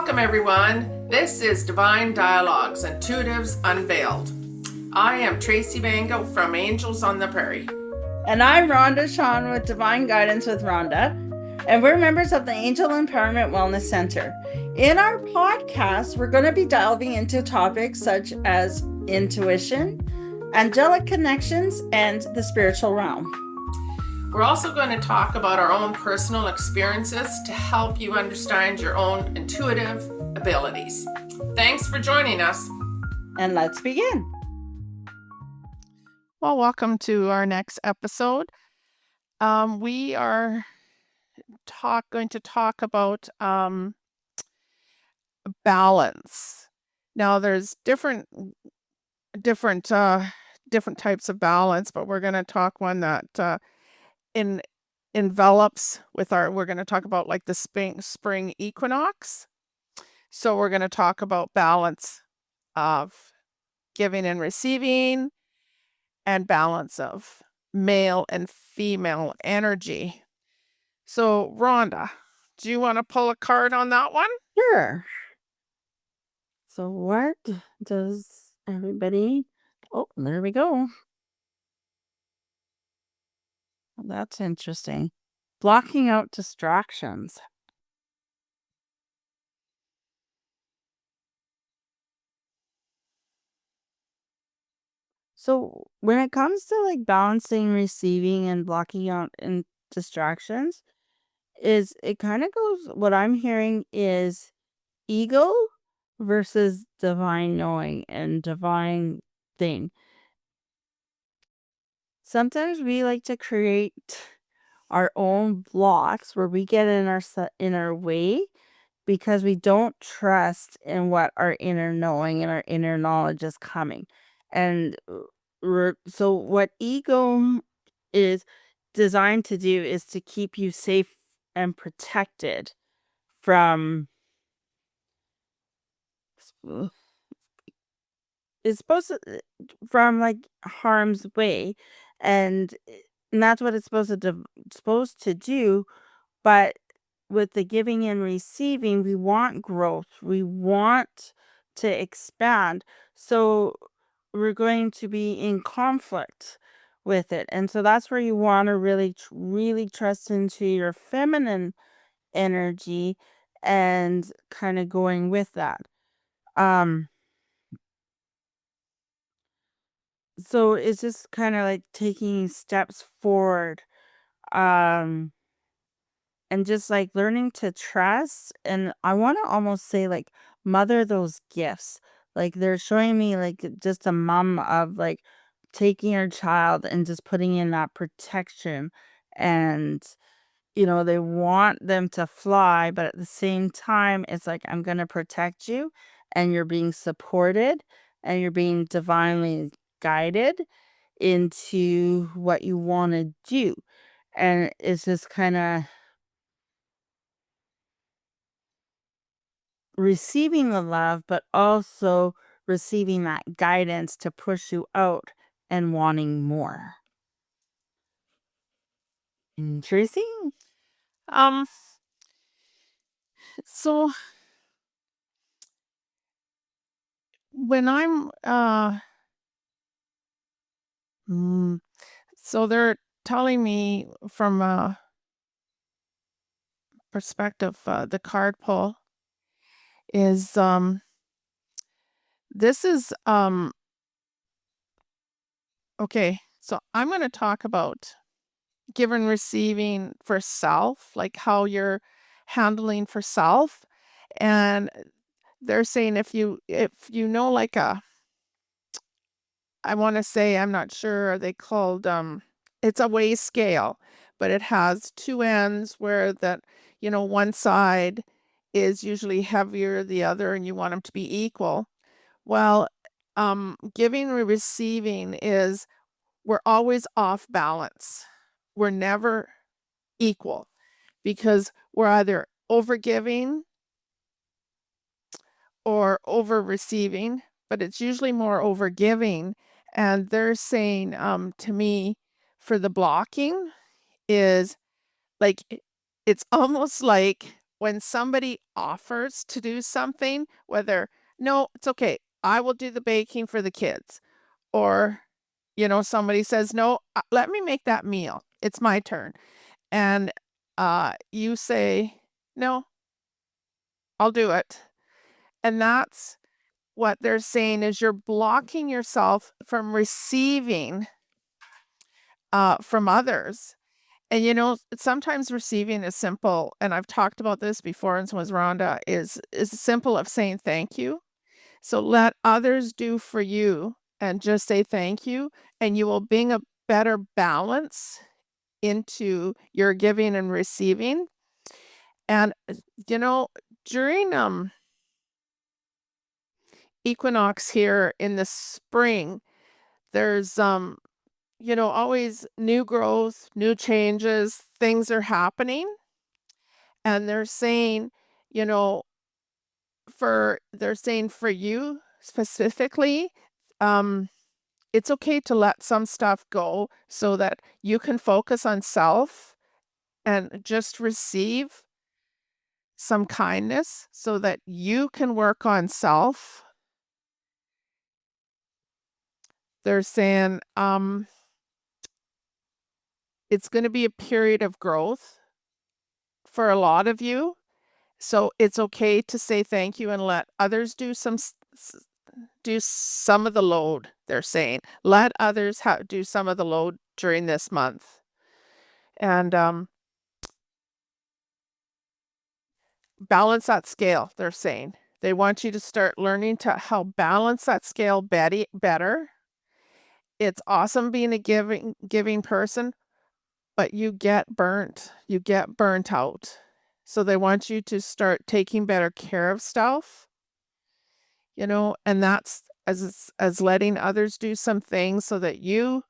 Welcome, everyone. This is Divine Dialogues, Intuitives Unveiled. I am Tracey Bango from Angels on the Prairie. And I'm Rhonda Sean with Divine Guidance with Rhonda. And we're members of the Angel Empowerment Wellness Center. In our podcast, we're going to be delving into topics such as intuition, angelic connections, and the spiritual realm. We're also going to talk about our own personal experiences to help you understand your own intuitive abilities. Thanks for joining us. And let's begin. Well, welcome to our next episode. We are going to talk about balance. Now, there's different types of balance, but we're going to talk one that envelops with we're going to talk about like the spring equinox. So we're going to talk about balance of giving and receiving and balance of male and female energy. So Rhonda, do you want to pull a card on that one? Sure. So what does everybody... Oh, there we go. That's interesting. Blocking out distractions. So when it comes to like balancing, receiving, and blocking out and distractions, it kind of goes, what I'm hearing is ego versus divine knowing and divine thing. Sometimes we like to create our own blocks where we get in our way because we don't trust in what our inner knowing and our inner knowledge is coming. And so what ego is designed to do is to keep you safe and protected from... It's supposed to from like harm's way, and that's what it's supposed to do. But with the giving and receiving, we want growth, we want to expand, so we're going to be in conflict with it. And so that's where you want to really trust into your feminine energy and kind of going with that. So it's just kind of like taking steps forward, um and just like learning to trust. And I want to almost say like mother those gifts. Like they're showing me like just a mom of like taking her child and just putting in that protection. And they want them to fly, but at the same time it's like, I'm going to protect you, and you're being supported, and you're being divinely guided into what you want to do. And it's just kind of receiving the love, but also receiving that guidance to push you out and wanting more. Tracy? So when I'm so they're telling me from a perspective, the card pull is this is okay. So I'm going to talk about give and receiving for self, like how you're handling for self. And they're saying if you know like I want to say, I'm not sure, are they called it's a weigh scale, but it has two ends where one side is usually heavier the other, and you want them to be equal. Well, giving and receiving is we're always off balance. We're never equal because we're either over giving or over receiving, but it's usually more over giving. And they're saying to me for the blocking is like it's almost like when somebody offers to do something, whether, no, it's okay, I will do the baking for the kids, or, somebody says, no, let me make that meal. It's my turn. And you say, no, I'll do it. And that's what they're saying is you're blocking yourself from receiving from others. And sometimes receiving is simple. And I've talked about this before, and so was Rhonda, is simple of saying thank you. So let others do for you and just say thank you, and you will bring a better balance into your giving and receiving. And during equinox here in the spring, there's always new growth, new changes, things are happening. And they're saying, you know, they're saying for you specifically, it's okay to let some stuff go so that you can focus on self and just receive some kindness so that you can work on self. They're saying it's going to be a period of growth for a lot of you. So it's okay to say thank you and let others do some of the load. They're saying let others do some of the load during this month. And balance that scale, they're saying. They want you to start learning to how balance that scale better. It's awesome being a giving person, but you get burnt. You get burnt out. So they want you to start taking better care of stuff, and that's as letting others do some things so that you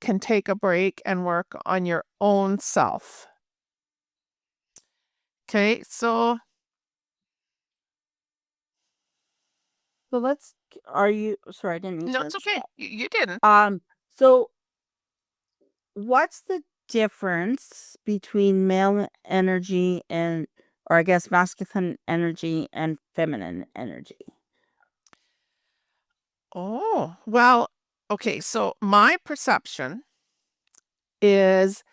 can take a break and work on your own self. Okay, so So sorry, I didn't mean no, to it's okay. interrupt. You didn't. So what's the difference between male energy or I guess masculine energy and feminine energy? Oh, well, okay, so my perception is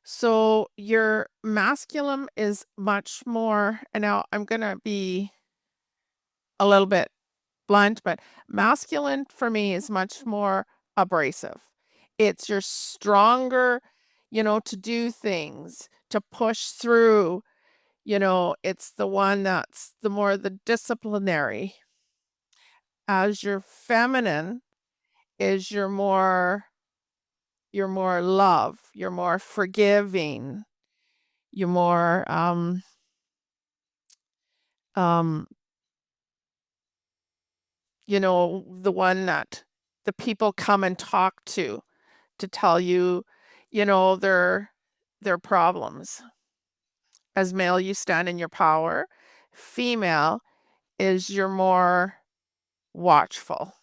so your masculine is much more, and now I'm going to be a little bit blunt, but masculine for me is much more abrasive. It's your stronger, to do things, to push through, it's the one that's the disciplinary. As your feminine is you're more love, you're more forgiving, you're more um the one that the people come and talk to tell you, their problems. As male, you stand in your power. Female is you're more watchful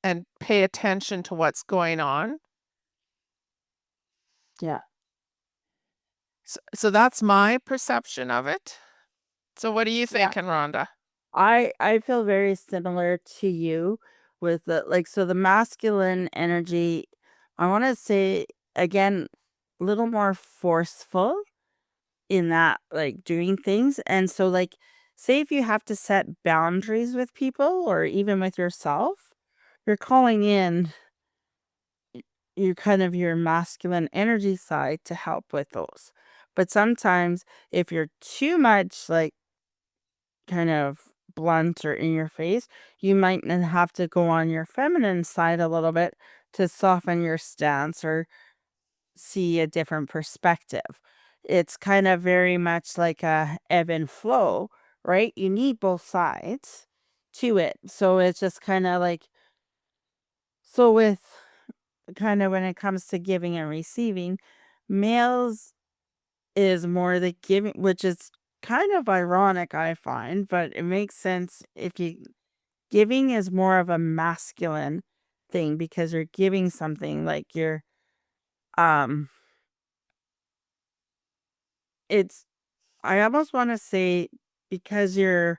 and pay attention to what's going on. Yeah. So that's my perception of it. So what are you thinking, Rhonda? I feel very similar to you with the masculine energy. I want to say again, a little more forceful in that doing things. And so say if you have to set boundaries with people or even with yourself, you're calling in your masculine energy side to help with those. But sometimes if you're too much kind of blunt or in your face, you might then have to go on your feminine side a little bit to soften your stance or see a different perspective. It's kind of very much like a ebb and flow, right? You need both sides to it. So it's just kind of so with kind of when it comes to giving and receiving, males is more the giving, which is kind of ironic, I find, but it makes sense if you giving is more of a masculine thing because you're giving something um it's I almost want to say because you're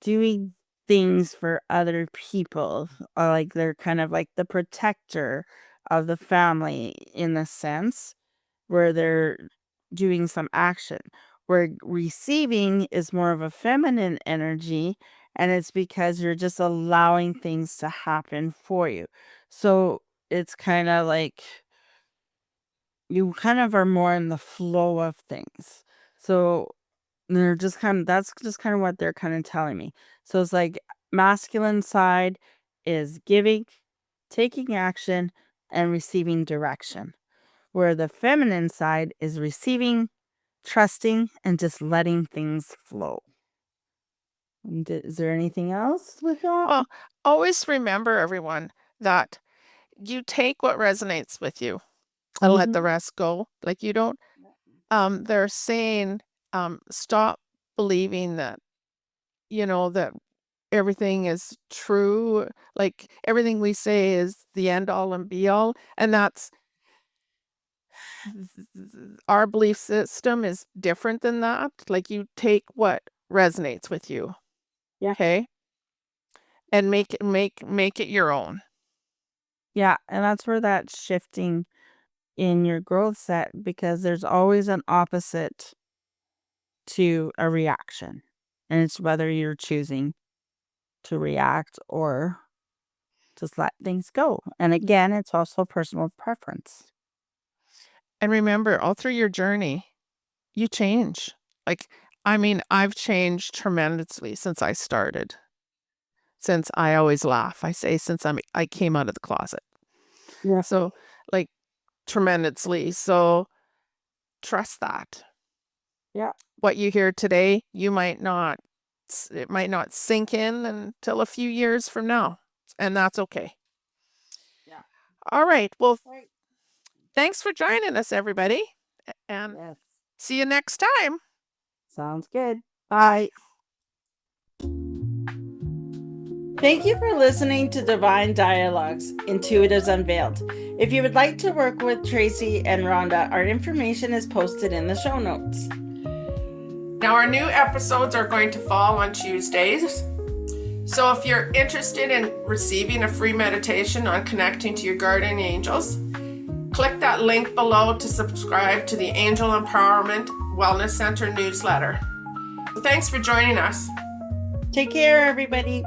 doing things for other people, or like they're kind of like the protector of the family in a sense, where they're doing some action. Where receiving is more of a feminine energy, and it's because you're just allowing things to happen for you. So it's kind of like you kind of are more in the flow of things. So they're just kind of that's just kind of what they're kind of telling me. So it's like masculine side is giving, taking action, and receiving direction. Where the feminine side is receiving, trusting, and just letting things flow. And is there anything else with that? Well, always remember, everyone, that you take what resonates with you and let the rest go. Like you don't, they're saying, stop believing that, that everything is true. Like everything we say is the end all and be all. And that's our belief system is different than that. Like you take what resonates with you. Yeah. Okay. And make it your own. Yeah, and that's where that shifting in your growth set, because there's always an opposite to a reaction. And it's whether you're choosing to react or just let things go. And again, it's also personal preference. And remember, all through your journey, you change. Like, I mean, I've changed tremendously since I started. Since I always laugh. I say since I came out of the closet. Yeah. So, like, tremendously. So, trust that. Yeah. What you hear today, it might not sink in until a few years from now. And that's okay. Yeah. All right. Well, Right. thanks for joining us, everybody. And Yes. see you next time. Sounds good. Bye. Thank you for listening to Divine Dialogues, Intuitives Unveiled. If you would like to work with Tracey and Rhonda, our information is posted in the show notes. Now, our new episodes are going to fall on Tuesdays. So if you're interested in receiving a free meditation on connecting to your guardian angels, click that link below to subscribe to the Angel Empowerment Wellness Center newsletter. Thanks for joining us. Take care, everybody.